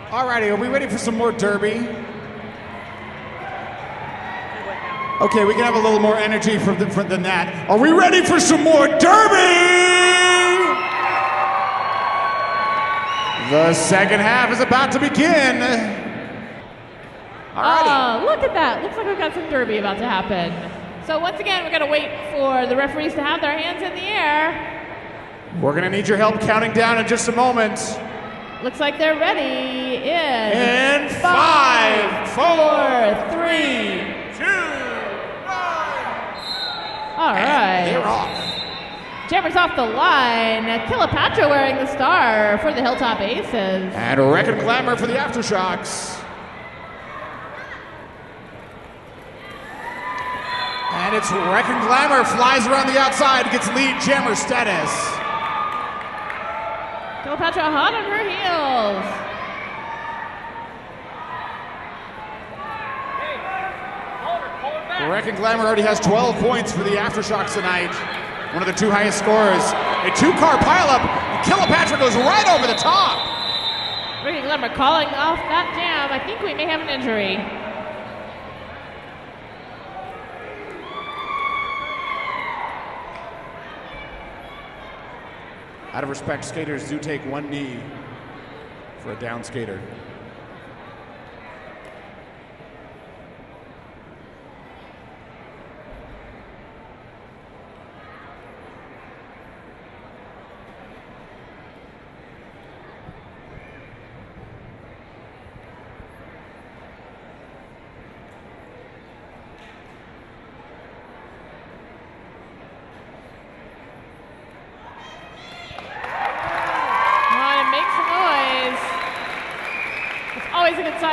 Alrighty, are we ready for some more derby? Okay, we can have a little more energy than that. Are we ready for some more derby? The second half is about to begin. Alrighty. Oh, look at that. Looks like we've got some derby about to happen. So once again, we're going to wait for the referees to have their hands in the air. We're going to need your help counting down in just a moment. Looks like they're ready in 5, 4, 3, 2, 1. All right. They're off. Jammer's off the line. Kilopatra wearing the star for the Hilltop Aces. And Wreck and Glamour for the Aftershocks. And it's Wreck and Glamour flies around the outside, gets lead Jammer status. Kilopatra hot on her heels. Wreck and Glamour already has 12 points for the Aftershocks tonight. One of the two highest scorers. A two-car pileup, and Kilopatra goes right over the top. Wreck and Glamour calling off that jam. I think we may have an injury. Out of respect, skaters do take one knee for a down skater.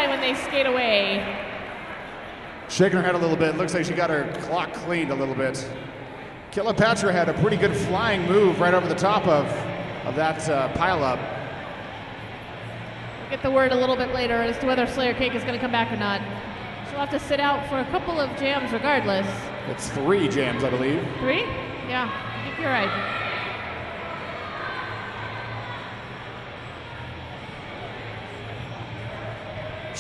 When they skate away. Shaking her head a little bit. Looks like she got her clock cleaned a little bit. Kilopatra had a pretty good flying move right over the top of that pileup. We'll get the word a little bit later as to whether Slayer Cake is going to come back or not. She'll have to sit out for a couple of jams regardless. It's 3 jams, I believe. 3? Yeah, I think you're right.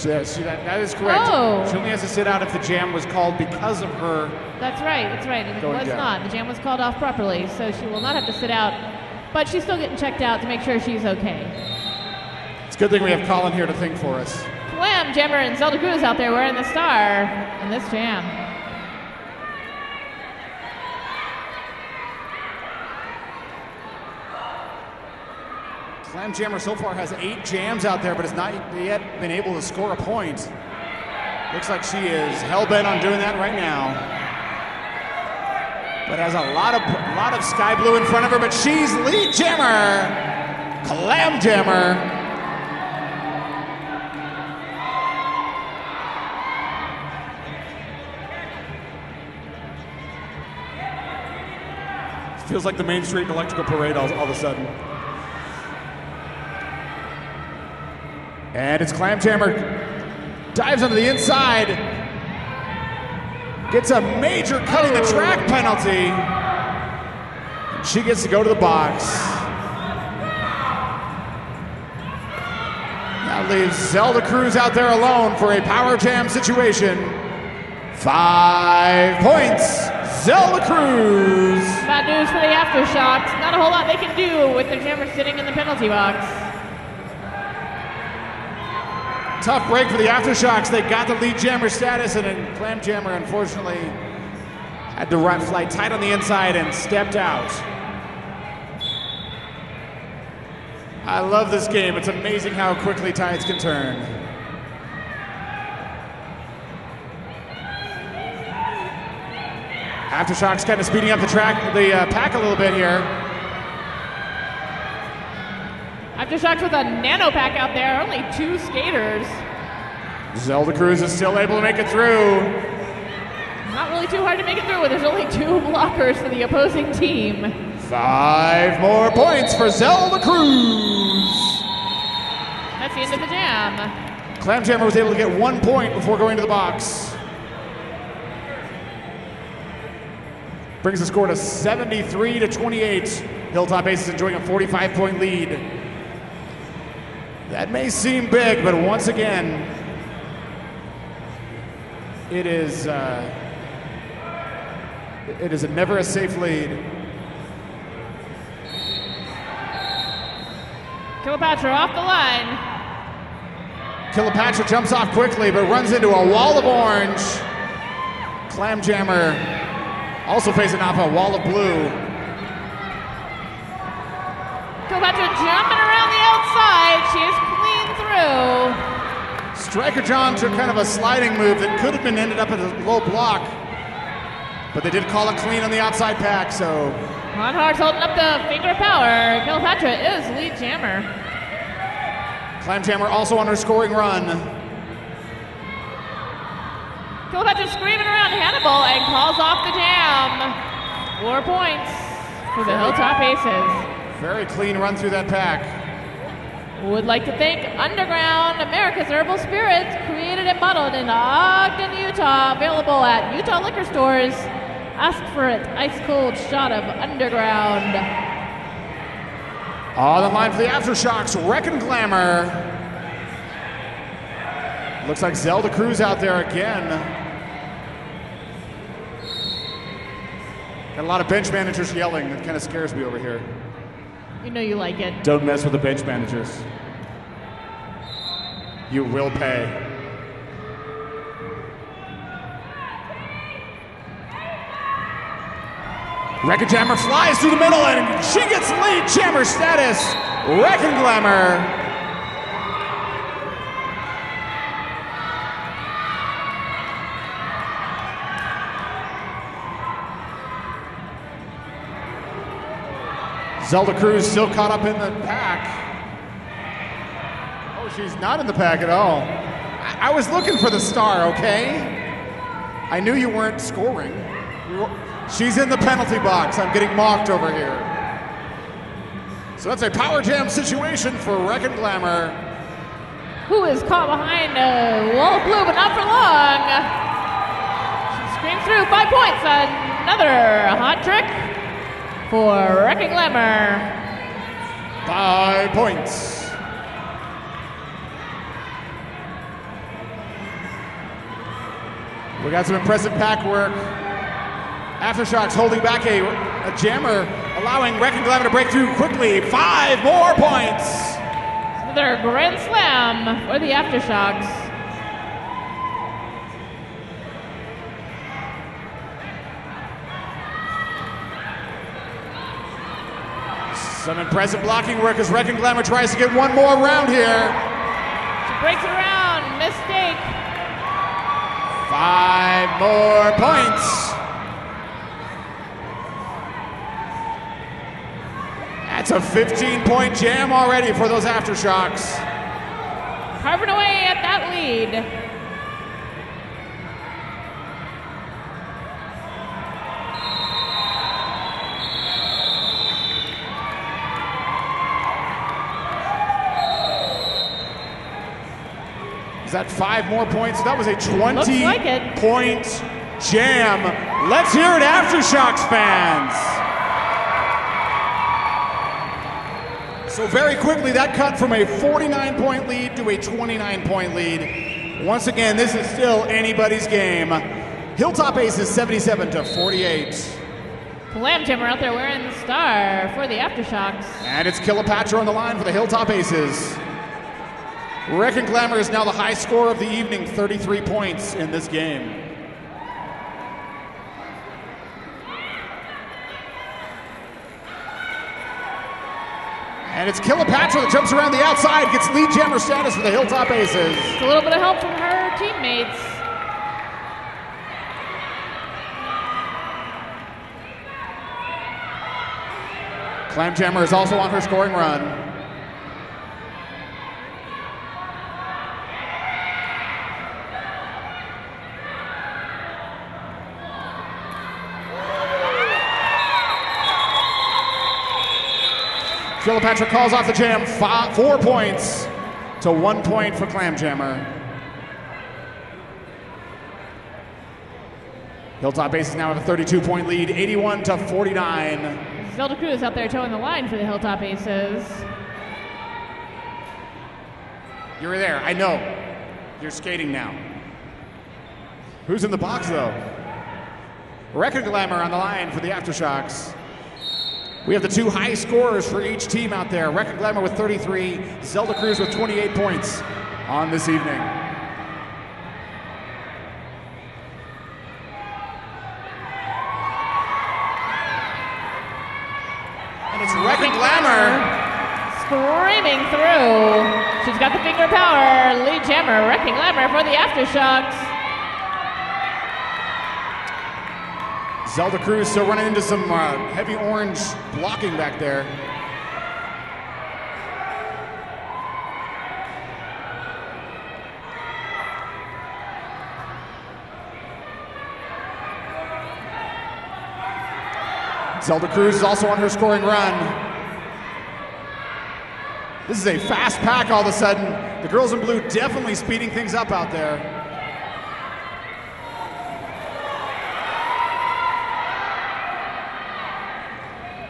That is correct. Oh. She only has to sit out if the jam was called because of her. That's right. And it was down. not. The jam was called off properly, so she will not have to sit out. But she's still getting checked out to make sure she's okay. It's a good thing we have Colin here to think for us. Clam, Jammer, and Zelda Cruz out there wearing the star in this jam. Clam Jammer so far has 8 jams out there, but has not yet been able to score a point. Looks like she is hell-bent on doing that right now. But has a lot of sky blue in front of her, but she's lead jammer, Clam Jammer. Feels like the Main Street Electrical Parade all of a sudden. And it's Clam Jammer. Dives onto the inside. Gets a major cutting the track penalty. And she gets to go to the box. That leaves Zelda Cruz out there alone for a power jam situation. 5 points, Zelda Cruz. Bad news for the Aftershocks. Not a whole lot they can do with the jammer sitting in the penalty box. Tough break for the Aftershocks. They got the lead jammer status, and then Clam Jammer, unfortunately, had to fly tight on the inside and stepped out. I love this game. It's amazing how quickly tides can turn. Aftershocks kind of speeding up the pack a little bit here. Aftershocks with a nano pack out there, only 2 skaters. Zelda Cruz is still able to make it through. Not really too hard to make it through, there's only 2 blockers for the opposing team. 5 more points for Zelda Cruz. That's the end of the jam. Clam Jammer was able to get 1 point before going to the box. Brings the score to 73-28. Hilltop Aces enjoying a 45-point lead. That may seem big, but once again, it is never a safe lead. Cleopatra off the line. Cleopatra jumps off quickly, but runs into a wall of orange. Clamjammer also facing off a wall of blue. Cleopatra jumping around the outside. She is clean through. Striker John took kind of a sliding move that could have been ended up at a low block, but they did call it clean on the outside pack, so. Monhart's holding up the finger of power. Cleopatra is lead jammer. Clamjammer also on her scoring run. Cleopatra screaming around Hannibal and calls off the jam. 4 points for the Hilltop Aces. Very clean run through that pack. Would like to thank Underground, America's Herbal Spirits, created and bottled in Ogden, Utah, available at Utah liquor stores. Ask for it, ice cold shot of Underground. On the line for the Aftershocks, Wreck and Glamour. Looks like Zelda Cruz out there again. Got a lot of bench managers yelling. It kind of scares me over here. You know you like it. Don't mess with the bench managers. You will pay. Wreck-A Jammer flies through the middle and she gets lead jammer status. Wreck and Glamour. Zelda Cruz still caught up in the pack. Oh, she's not in the pack at all. I was looking for the star, okay? I knew you weren't scoring. She's in the penalty box. I'm getting mocked over here. So that's a power jam situation for Wreck and Glamour. Who is caught behind a wall of blue, but not for long. She screams through. 5 points. Another hot trick for Wreck and Glamour. 5 points. We got some impressive pack work. Aftershocks holding back a jammer, allowing Wreck and Glamour to break through quickly. 5 more points. Another grand slam for the Aftershocks. Some impressive blocking work as Wreck and Glamour tries to get one more round here. She breaks it around. Mistake. 5 more points. That's a 15-point jam already for those Aftershocks. Carving away at that lead. Is that 5 more points? That was a 20-point jam. Let's hear it, Aftershocks fans. So very quickly, that cut from a 49-point lead to a 29-point lead. Once again, this is still anybody's game. Hilltop Aces 77-48. Clamjammer out there wearing the star for the Aftershocks. And it's Cleopatra on the line for the Hilltop Aces. Wreck and Glamour is now the high scorer of the evening, 33 points in this game. And it's Cleopatra that jumps around the outside, gets lead jammer status for the Hilltop Aces. It's a little bit of help from her teammates. Clamjammer is also on her scoring run. Cleopatra calls off the jam, 4 points to 1 point for Clamjammer. Hilltop Aces now have a 32-point lead, 81-49. Zelda Cruz out there towing the line for the Hilltop Aces. You were there. I know. You're skating now. Who's in the box, though? Record Glamour on the line for the Aftershocks. We have the two high scorers for each team out there. Record Glamour with 33, Zelda Cruz with 28 points on this evening. And it's Record Glamour screaming through. She's got the finger power. Lead jammer, Wrecking Glamour for the Aftershocks. Zelda Cruz still running into some heavy orange blocking back there. Zelda Cruz is also on her scoring run. This is a fast pack all of a sudden. The girls in blue definitely speeding things up out there.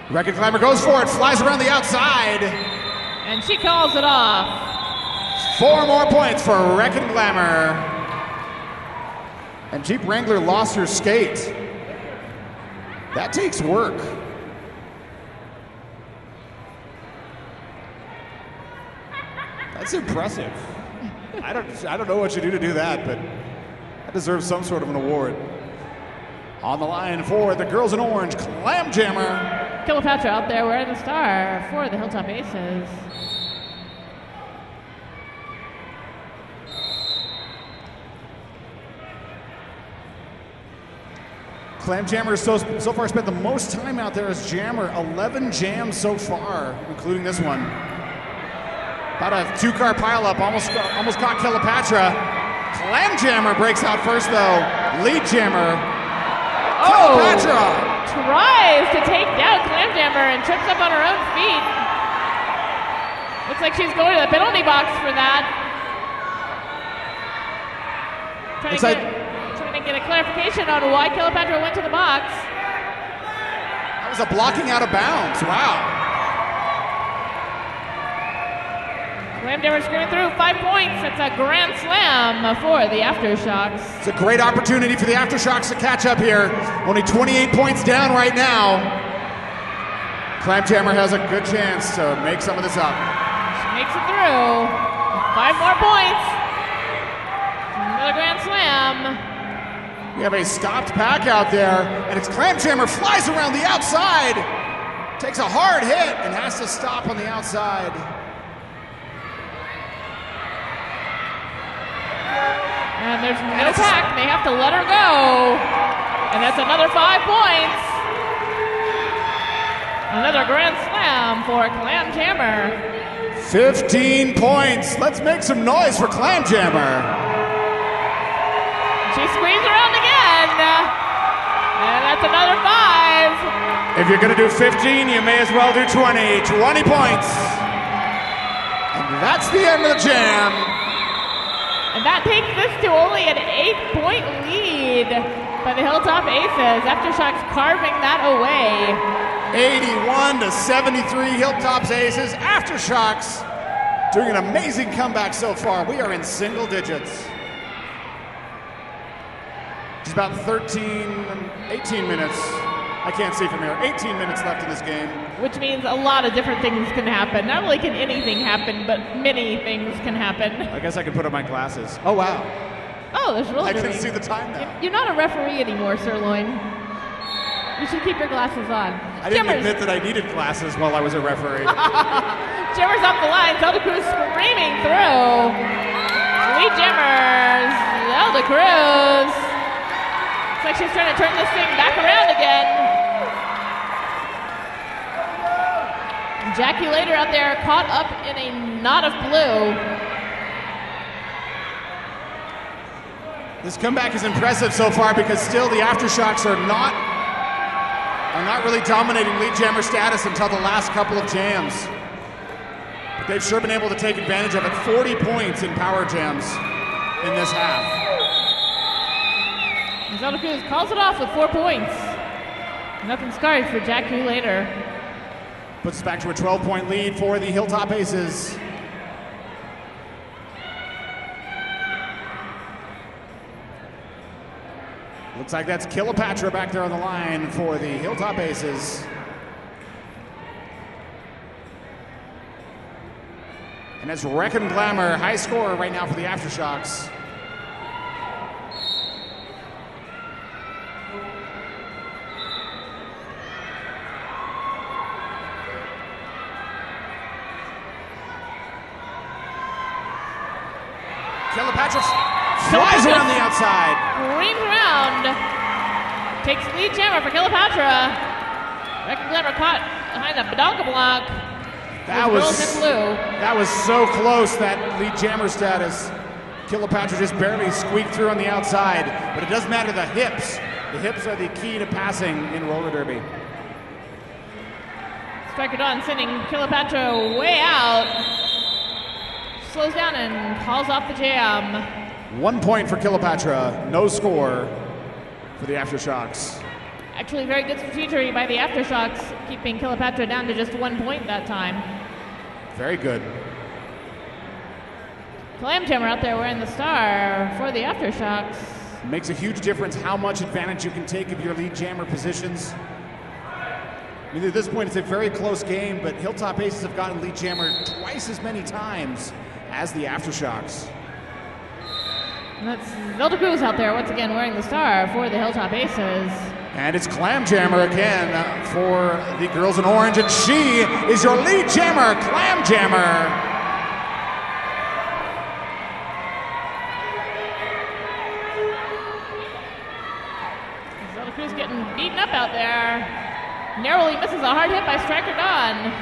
Record Glamour goes for it, flies around the outside. And she calls it off. 4 more points for Record Glamour. And Jeep Wrangler lost her skate. That takes work. That's impressive. I don't know what you do to do that, but that deserves some sort of an award. On the line for the girls in orange, Clam Jammer. Cleopatra out there wearing the star for the Hilltop Aces. Clam Jammer so far spent the most time out there as jammer. 11 jams so far, including this one. About a 2-car pileup, almost caught Cleopatra. Clam Jammer breaks out first though. Lead jammer. Cleopatra tries to take down Clam Jammer and trips up on her own feet. Looks like she's going to the penalty box for that. Trying to get a clarification on why Cleopatra went to the box. That was a blocking out of bounds. Wow. Clam Jammer screwing through 5 points. It's a grand slam for the Aftershocks. It's a great opportunity for the Aftershocks to catch up here. Only 28 points down right now. Clam Jammer has a good chance to make some of this up. She makes it through. 5 more points. Another grand slam. We have a stopped pack out there, and it's Clam Jammer flies around the outside. Takes a hard hit and has to stop on the outside. And there's no pack. They have to let her go. And that's another 5 points. Another grand slam for Clam Jammer. 15 points. Let's make some noise for Clam Jammer. She squeezed around again. And that's another 5. If you're going to do 15, you may as well do 20. 20 points. And that's the end of the jam. And that takes this to only an 8-point lead by the Hilltop Aces. Aftershocks carving that away. 81-73 Hilltop's Aces. Aftershocks doing an amazing comeback so far. We are in single digits. Just about 18 minutes. I can't see from here. 18 minutes left in this game. Which means a lot of different things can happen. Not only can anything happen, but many things can happen. I guess I could put on my glasses. Oh, wow. Oh, there's really I can see the time now. You're not a referee anymore, Sirloin. You should keep your glasses on. I didn't admit that I needed glasses while I was a referee. Jammers off the line. Zelda Cruz screaming through. Lead jammers. Zelda Cruz. Looks like she's trying to turn this thing back around again. Jackie Layton out there caught up in a knot of blue. This comeback is impressive so far because still the Aftershocks are not really dominating lead jammer status until the last couple of jams. But they've sure been able to take advantage of it. 40 points in power jams in this half. Zelda Cruz calls it off with 4 points. Nothing scarred for Jackie Layton. Puts us back to a 12-point lead for the Hilltop Aces. Looks like that's Kilopatra back there on the line for the Hilltop Aces. And it's Wreck and Glamour, high scorer right now for the Aftershocks. Kilopatra flies around the outside. Screams around. Takes lead jammer for Kilopatra. Wreck and Glamour caught behind the Badonka block. That was so close, that lead jammer status. Kilopatra just barely squeaked through on the outside, but it doesn't matter the hips. The hips are the key to passing in roller derby. Striker Dawn sending Kilopatra way out. Slows down and calls off the jam. 1 point for Kilopatra, no score for the Aftershocks. Actually, very good strategy by the Aftershocks, keeping Kilopatra down to just 1 point that time. Very good. Clamjammer out there wearing the star for the Aftershocks. It makes a huge difference how much advantage you can take of your lead jammer positions. I mean, at this point, it's a very close game, but Hilltop Aces have gotten lead jammer twice as many times as the Aftershocks. And that's Zelda Cruz out there once again wearing the star for the Hilltop Aces. And it's Clamjammer again for the girls in orange, and she is your lead jammer, Clamjammer. Zelda Cruz getting beaten up out there. Narrowly misses a hard hit by Striker Dawn.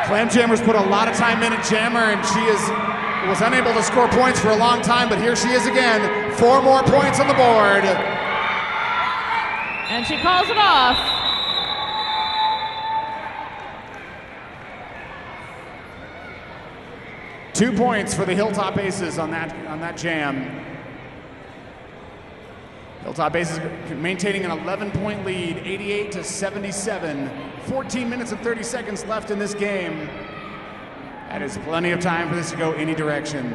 Clamjammer's put a lot of time in at jammer, and she was unable to score points for a long time, but here she is again. 4 more points on the board. And she calls it off. Two points for the Hilltop Aces on that jam. Hilltop Aces maintaining an 11-point lead, 88-77. 14 minutes and 30 seconds left in this game. That is plenty of time for this to go any direction.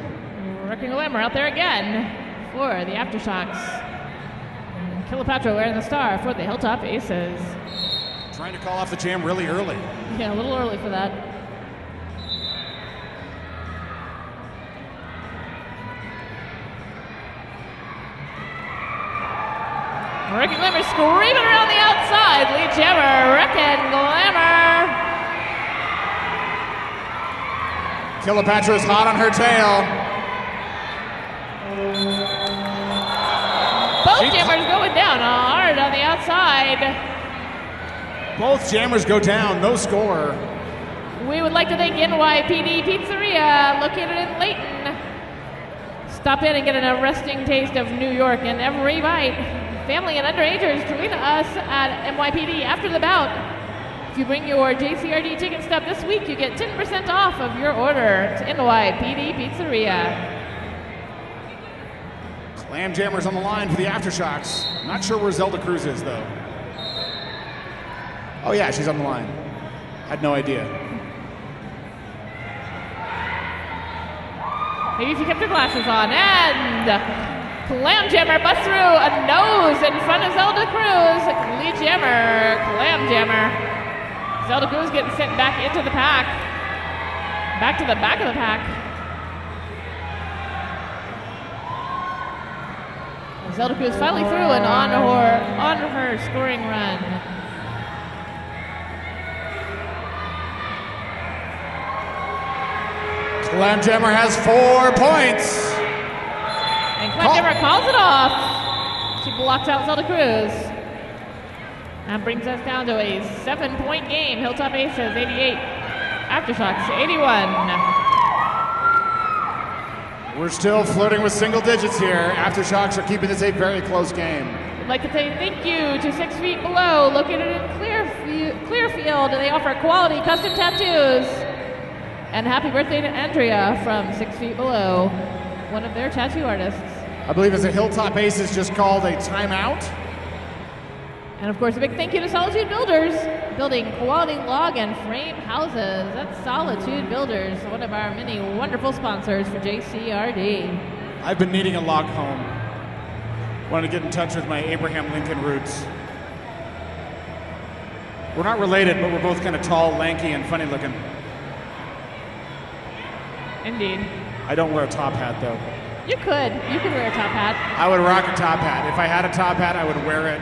Wreck and Glamour out there again for the Aftershocks. And Kilopatra wearing the star for the Hilltop Aces. Trying to call off the jam really early. Yeah, a little early for that. Wreck and Glamour screaming around the outside. Lead jammer, Wreck and Glamour. Kilopatra is hot on her tail. Both jammers going down hard on the outside. Both jammers go down, no score. We would like to thank NYPD Pizzeria, located in Layton. Stop in and get an arresting taste of New York in every bite. Family and underagers, join us at NYPD after the bout. If you bring your JCRD ticket stub this week, you get 10% off of your order. It's NYPD Pizzeria. Clamjammer's on the line for the Aftershocks. Not sure where Zelda Cruz is, though. Oh, yeah, she's on the line. Had no idea. Maybe if you kept your glasses on. And Clamjammer busts through a nose in front of Zelda Cruz. Lead jammer, Clamjammer. Zelda Cruz getting sent back into the pack. Back to the back of the pack. Zelda Cruz finally through and on her scoring run. Clamjammer has 4 points. And Clamjammer calls it off. She blocks out Zelda Cruz. That brings us down to a 7-point game. Hilltop Aces 88, Aftershocks 81. We're still flirting with single digits here. Aftershocks are keeping this a very close game. I'd like to say thank you to 6 Feet Below, located in Clearfield. They offer quality custom tattoos. And happy birthday to Andrea from 6 Feet Below, one of their tattoo artists. I believe it's a Hilltop Aces just called a timeout. And of course, a big thank you to Solitude Builders, building quality log and frame houses. That's Solitude Builders, one of our many wonderful sponsors for JCRD. I've been needing a log home. Wanted to get in touch with my Abraham Lincoln roots. We're not related, but we're both kind of tall, lanky, and funny looking. Indeed. I don't wear a top hat, though. You could wear a top hat. I would rock a top hat. If I had a top hat, I would wear it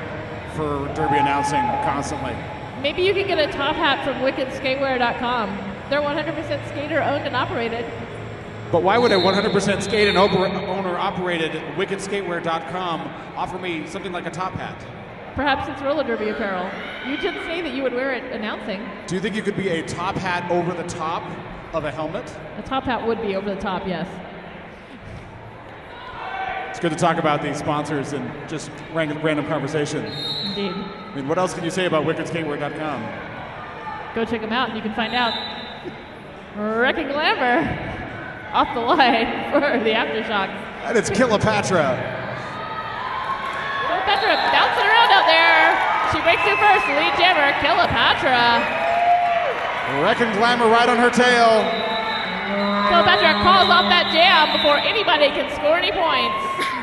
for Derby announcing constantly. Maybe you could get a top hat from WickedSkatewear.com. They're 100% skater owned and operated. But why would a 100% skate and owner-operated WickedSkatewear.com offer me something like a top hat? Perhaps it's roller derby apparel. You did say that you would wear it announcing. Do you think you could be a top hat over the top of a helmet? A top hat would be over the top, yes. It's good to talk about these sponsors and just random conversation. Indeed. I mean, what else can you say about WickedSkatewear.com? Go check them out and you can find out. Wrecking Glamour off the line for the Aftershocks. And it's Kilopatra. Kilopatra bouncing around out there. She breaks through first. Lead jammer, Kilopatra. Wrecking Glamour right on her tail. Kilopatra calls off that jam before anybody can score any points.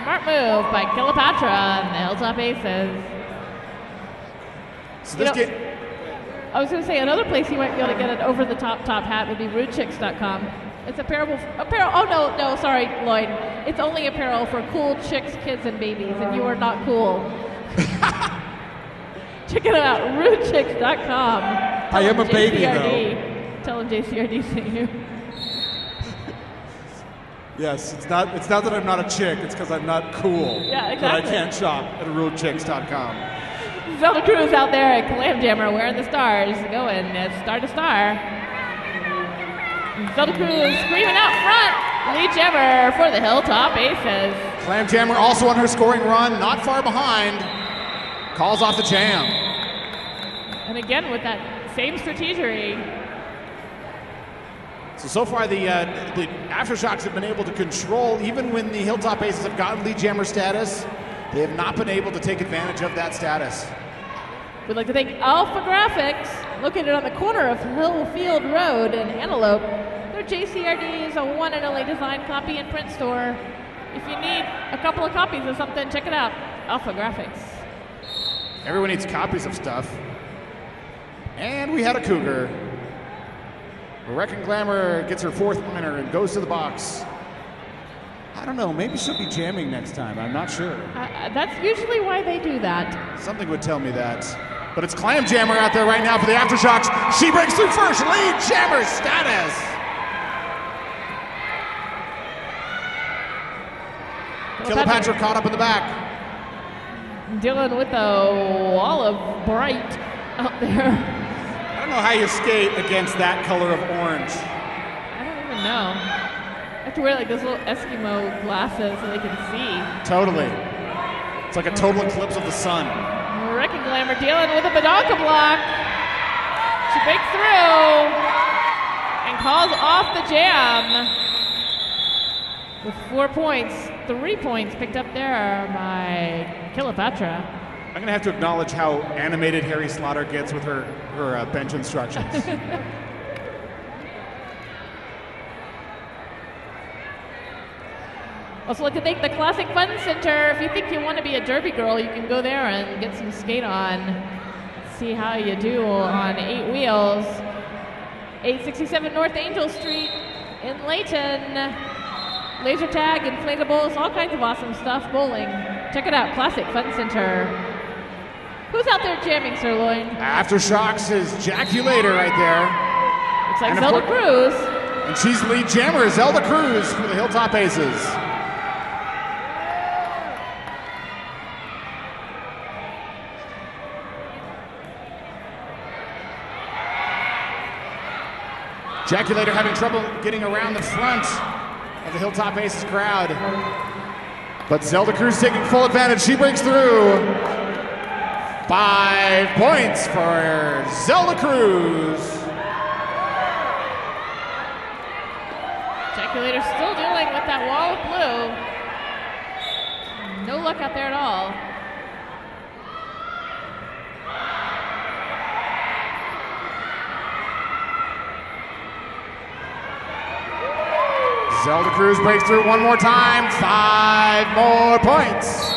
Smart move by Kilopatra and the Hilltop Aces. So this game. I was going to say another place you might be able to get an over-the-top hat would be RudeChicks.com. It's apparel. Oh no, sorry, Lloyd. It's only apparel for cool chicks, kids, and babies, and you are not cool. Check it out, RudeChicks.com. I am a baby, though. Tell them JCRD sent you. Yes, it's not that I'm not a chick, it's because I'm not cool. Yeah, exactly. But I can't shop at RudeChicks.com. Zelda Cruz out there at Clam Jammer wearing the stars, going star to star. Zelda Cruz screaming out front. Lead jammer for the Hilltop Aces. Clam Jammer also on her scoring run, not far behind. Calls off the jam. And again with that same strategery. So far the Aftershocks have been able to control, even when the Hilltop Aces have gotten lead jammer status, they have not been able to take advantage of that status. We'd like to thank Alpha Graphics, located on the corner of Hillfield Road in Antelope. Their JCRD is a one and only design, copy, and print store. If you need a couple of copies of something, check it out. Alpha Graphics. Everyone needs copies of stuff. And we had a cougar. Wrecking Glamour gets her fourth winner and goes to the box. I don't know, maybe she'll be jamming next time. I'm not sure. That's usually why they do that. Something would tell me that. But it's Clam Jammer out there right now for the Aftershocks. She breaks through first, lead jammer status. Kilopatra caught up in the back. Dealing with a wall of bright out there. I don't know how you skate against that color of orange. I don't even know. I have to wear like those little Eskimo glasses so they can see. Totally. It's like a total eclipse of the sun. Wrecking Glamour dealing with a Badonka block. She breaks through and calls off the jam with 4 points. 3 points picked up there by Kilopatra. I'm going to have to acknowledge how animated Harry Slaughter gets with her bench instructions. Also like to thank the Classic Fun Center. If you think you want to be a derby girl, you can go there and get some skate on. See how you do on 8 wheels. 867 North Angel Street in Layton. Laser tag, inflatables, all kinds of awesome stuff. Bowling. Check it out, Classic Fun Center. Who's out there jamming, Sir Lloyd? Aftershocks is Jaculator right there. Looks like Zelda Cruz. And she's lead jammer, Zelda Cruz for the Hilltop Aces. Jaculator having trouble getting around the front of the Hilltop Aces crowd. But Zelda Cruz taking full advantage. She breaks through. 5 points for Zelda Cruz. Jaculator still dealing with that wall of blue. No luck out there at all. Zelda Cruz breaks through one more time. 5 more points.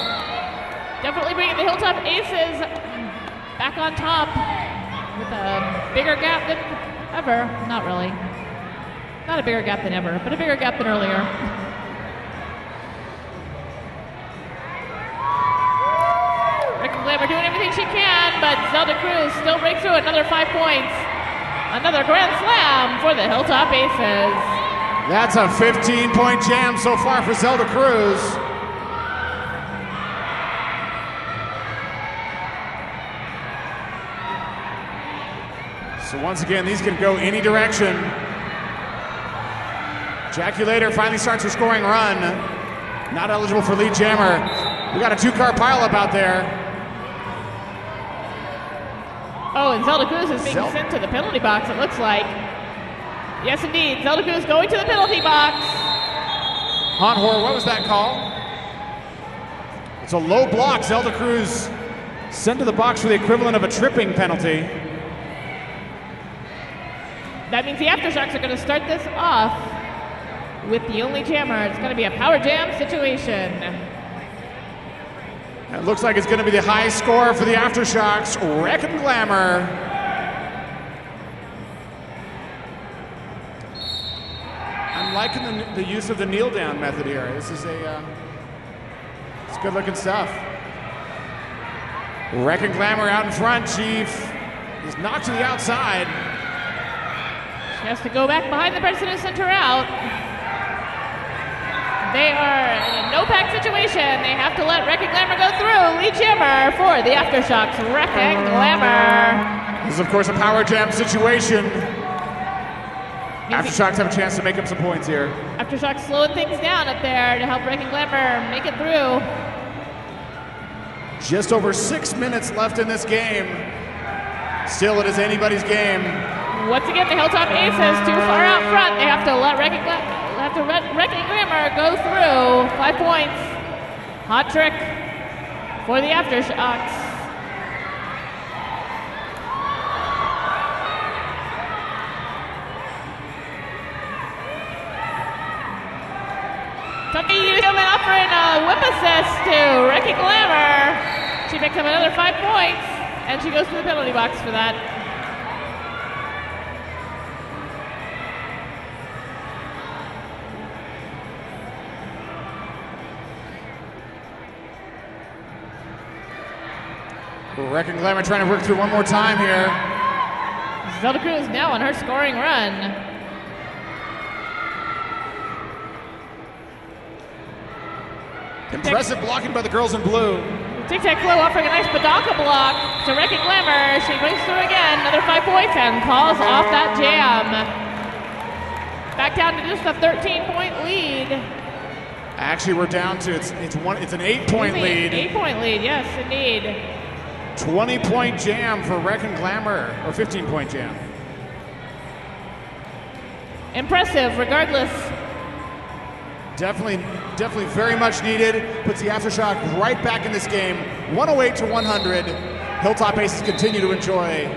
Definitely bringing the Hilltop Aces back on top with a bigger gap than ever. Not really. Not a bigger gap than ever, but a bigger gap than earlier. Rick and Glamour doing everything she can, but Zelda Cruz still breaks through another 5 points. Another grand slam for the Hilltop Aces. That's a 15-point jam so far for Zelda Cruz. So once again, these can go any direction. Jaculator finally starts her scoring run. Not eligible for lead jammer. We got a 2-car pileup out there. Oh, and Zelda Cruz is being sent to the penalty box, it looks like. Yes, indeed. Zelda Cruz going to the penalty box. Honhor, what was that call? It's a low block. Zelda Cruz sent to the box for the equivalent of a tripping penalty. That means the Aftershocks are going to start this off with the only jammer. It's going to be a power jam situation. It looks like it's going to be the high score for the Aftershocks, Wreck and Glamour. I'm liking the use of the kneel down method here. This is it's good looking stuff. Wreck and Glamour out in front. Chief is knocked to the outside. She has to go back behind the person who sent her out. They are in a no-pack situation. They have to let Wreck and Glamour go through. Lead jammer for the Aftershocks, Wreck and Glamour. This is, of course, a power jam situation. Aftershocks have a chance to make up some points here. Aftershocks slowing things down up there to help Wreck and Glamour make it through. Just over 6 minutes left in this game. Still, it is anybody's game. Once again, the Hilltop Aces too far out front. They have to let Wreck and Glamour go through. 5 points. Hot trick for the Aftershocks. Tucky Uterman offering a whip assist to Wreck and Glamour. She picks up another 5 points, and she goes to the penalty box for that. Wreck and Glamour trying to work through one more time here. Zelda Cruz now on her scoring run. Impressive blocking by the girls in blue. Tic Tac Flow offering a nice Badonka block to Wreck and Glamour. She breaks through again, another 5 points, and calls off that jam. Back down to just a 13-point lead. Actually, we're down to it's an 8-point lead. 8-point lead, yes, indeed. 20-point jam for Wreck and Glamour, or 15-point jam. Impressive, regardless. Definitely very much needed. Puts the Aftershock right back in this game. 108 to 100. Hilltop Aces continue to enjoy.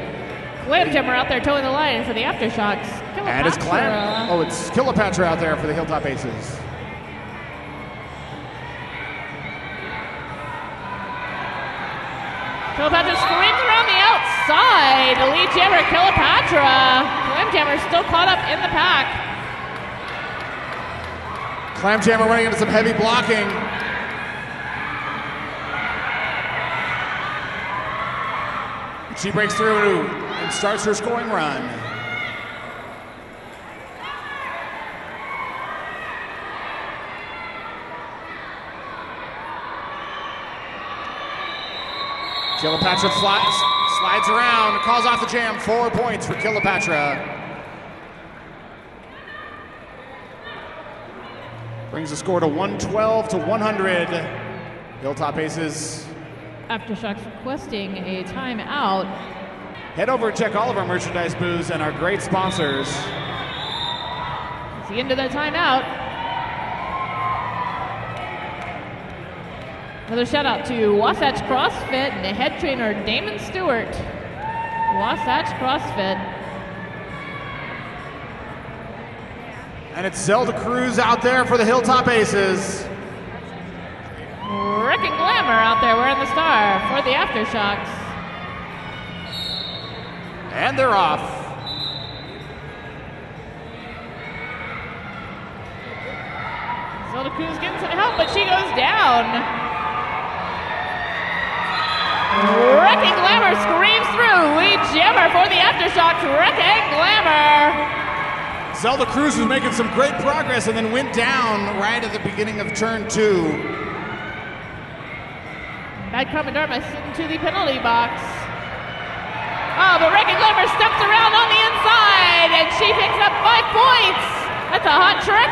Glam Jammer out there towing the line for the Aftershocks. And it's Clam. Oh, it's Kilopatra out there for the Hilltop Aces. Kilopatra screams around the outside. The lead jammer, Kilopatra. Glam Jammer still caught up in the pack. Clam Jammer running into some heavy blocking. She breaks through and starts her scoring run. Kilopatra slides around, calls off the jam. 4 points for Kilopatra. Brings the score to 112 to 100. Hilltop Aces. Aftershocks requesting a timeout. Head over and check all of our merchandise booths and our great sponsors. It's the end of that timeout. Another shout out to Wasatch CrossFit and the head trainer Damon Stewart. Wasatch CrossFit. And it's Zelda Cruz out there for the Hilltop Aces. Rick and Glamour out there wearing the star for the Aftershocks. And they're off. Zelda Cruz getting some help, but she goes down. Rick and Glamour screams through. Lead jammer for the Aftershocks. Rick and Glamour. Zelda Cruz was making some great progress and then went down right at the beginning of turn 2. Bad Karma Dharma into the penalty box. Oh, but Rick and Glamour steps around on the inside and she picks up 5 points. That's a hot trick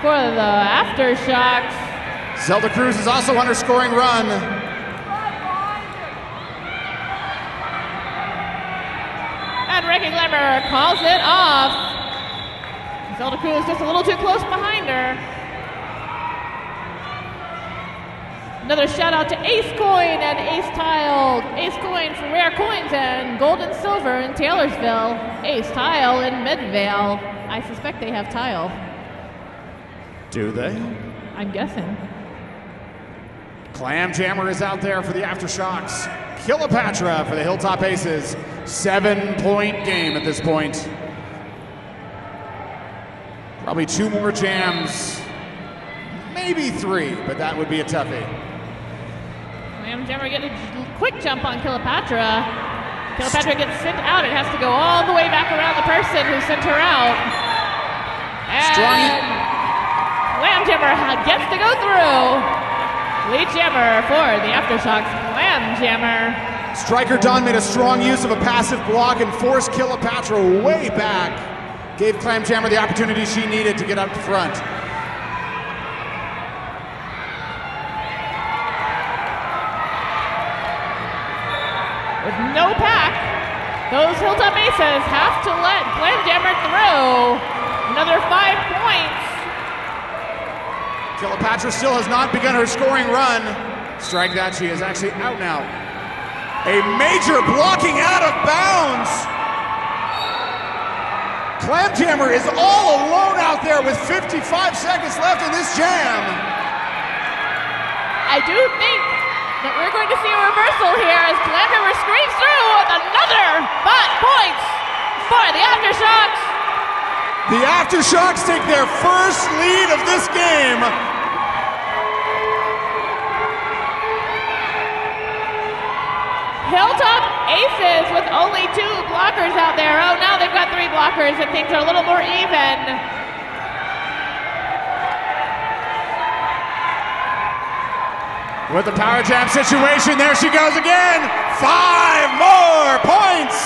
for the Aftershocks. Zelda Cruz is also on her scoring run. And Rick and Glamour calls it off. Zelda Cruz just a little too close behind her. Another shout out to Ace Coin and Ace Tile. Ace Coin for rare coins and gold and silver in Taylorsville. Ace Tile in Midvale. I suspect they have tile. Do they? I'm guessing. Clam Jammer is out there for the Aftershocks. Kilopatra for the Hilltop Aces. 7-point game at this point. Probably 2 more jams. Maybe 3, but that would be a toughie. Clam Jammer getting a quick jump on Kilopatra. Kilopatra gets sent out. It has to go all the way back around the person who sent her out. And Clam Jammer gets to go through. Lead jammer for the Aftershocks. Clam Jammer. Striker Don made a strong use of a passive block and forced Kilopatra way back. Gave Clam Jammer the opportunity she needed to get up front. With no pack, those Hilltop Aces have to let Clam Jammer through. Another 5 points. Kilopatra still has not begun her scoring run. Strike that, she is actually out now. A major blocking out of bounds. Clam Jammer is all alone out there with 55 seconds left in this jam. I do think that we're going to see a reversal here as Clam Jammer screams through with another 5 points for the Aftershocks. The Aftershocks take their first lead of this game. Hilltop Aces with only 2 blockers out there. Oh, now they've got 3 blockers and things are a little more even. With the power jam situation, there she goes again. 5 more points.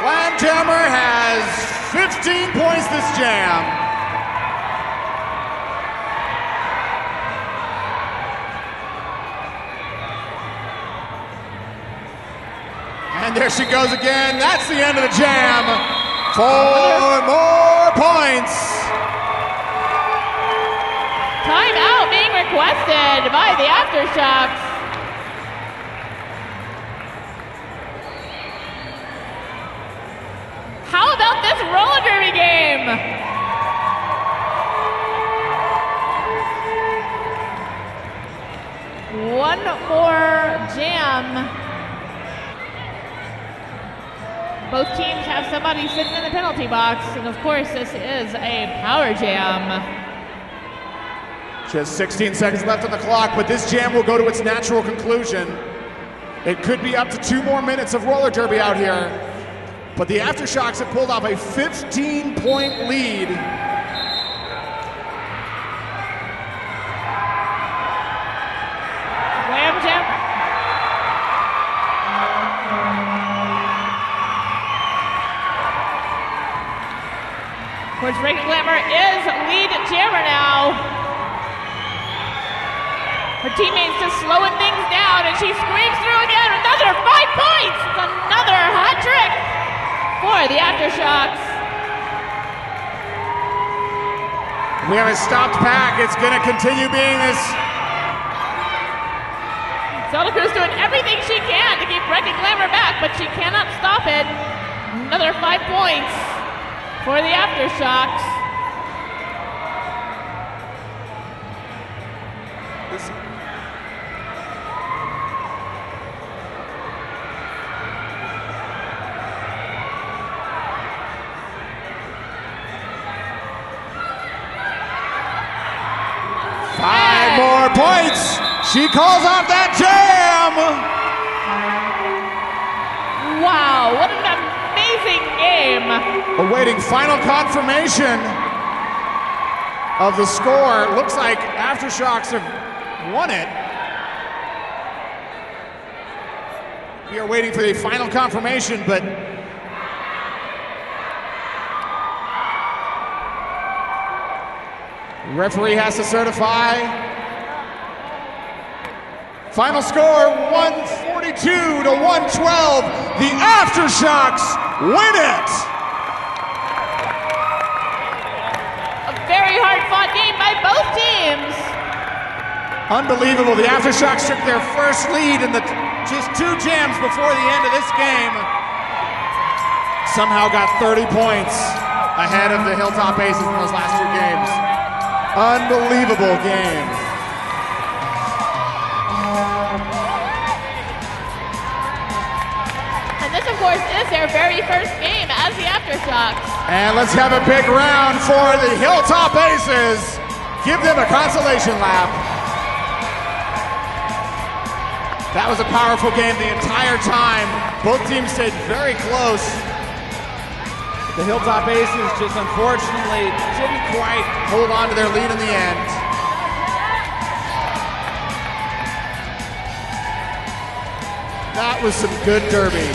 Clam Jammer has 15 points this jam. And there she goes again. That's the end of the jam. 4 more points. Timeout being requested by the Aftershocks. How about this roller derby game? One more jam. Both teams have somebody sitting in the penalty box, and of course this is a power jam. Just 16 seconds left on the clock, but this jam will go to its natural conclusion. It could be up to 2 more minutes of roller derby out here, but the Aftershocks have pulled off a 15-point lead. Clam Jam. Of course, Rick and Glamour is lead jammer now. Her teammates just slowing things down, and she screams through again. Another 5 points! It's another hot trick for the Aftershocks. We have a stopped pack. It's going to continue being this. Zelda Cruz doing everything she can to keep Rick and Glamour back, but she cannot stop it. Another 5 points for the Aftershocks. Five more points. She calls off that jam. Wow, what an amazing game. Awaiting final confirmation of the score. Looks like Aftershocks have won it. We are waiting for the final confirmation, but the referee has to certify. Final score, 142 to 112. The Aftershocks win it. A very hard-fought game by both teams. Unbelievable. The Aftershocks took their first lead in just 2 jams before the end of this game. Somehow got 30 points ahead of the Hilltop Aces in those last 2 games. Unbelievable game. And this, of course, is their very first game as the Aftershocks. And let's have a big round for the Hilltop Aces. Give them a consolation lap. That was a powerful game the entire time. Both teams stayed very close. The Hilltop Aces just unfortunately didn't quite hold on to their lead in the end. That was some good derby.